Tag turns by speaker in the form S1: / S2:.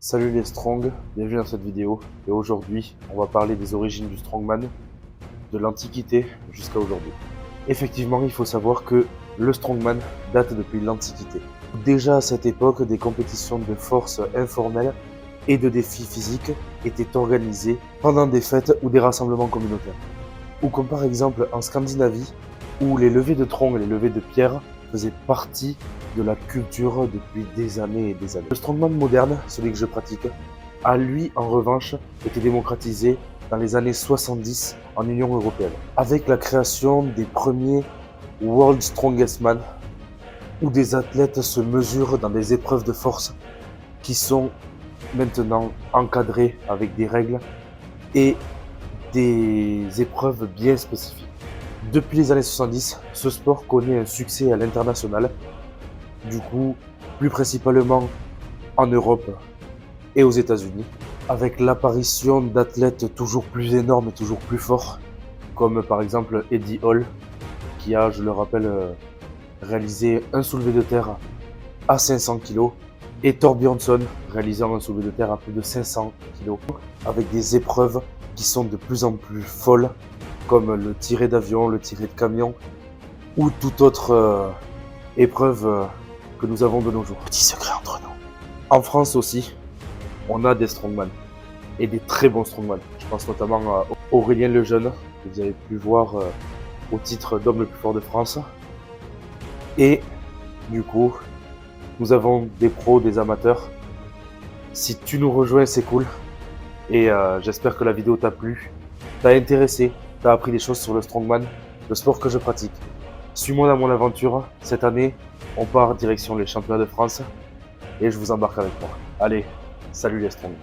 S1: Salut les Strong, bienvenue dans cette vidéo et aujourd'hui on va parler des origines du Strongman de l'Antiquité jusqu'à aujourd'hui. Effectivement, il faut savoir que le Strongman date depuis l'Antiquité. Déjà à cette époque, des compétitions de force informelles et de défis physiques étaient organisées pendant des fêtes ou des rassemblements communautaires. Ou comme par exemple en Scandinavie, où les levées de tronc et les levées de pierre faisaient partie de la culture depuis des années et des années. Le strongman moderne, celui que je pratique, a lui en revanche été démocratisé dans les années 70 en Union européenne, avec la création des premiers World Strongest Man, où des athlètes se mesurent dans des épreuves de force qui sont maintenant encadrées avec des règles et des épreuves bien spécifiques. Depuis les années 70, ce sport connaît un succès à l'international, du coup plus principalement en Europe et aux États-Unis, avec l'apparition d'athlètes toujours plus énormes et toujours plus forts, comme par exemple Eddie Hall, qui a, je le rappelle, réalisé un soulevé de terre à 500 kg, et Thorbjornson, réalisant un soulevé de terre à plus de 500 kg, avec des épreuves qui sont de plus en plus folles, comme le tiré d'avion, le tiré de camion, ou toute autre épreuve que nous avons de nos jours. Petit secret entre nous. En France aussi, on a des strongman, et des très bons strongman. Je pense notamment à Aurélien Lejeune, que vous avez pu voir au titre d'homme le plus fort de France. Et du coup, nous avons des pros, des amateurs. Si tu nous rejoins, c'est cool. Et j'espère que la vidéo t'a plu, t'a intéressé, t'as appris des choses sur le strongman, le sport que je pratique. Suis-moi dans mon aventure. Cette année, on part direction les championnats de France et je vous embarque avec moi. Allez, salut les strongs.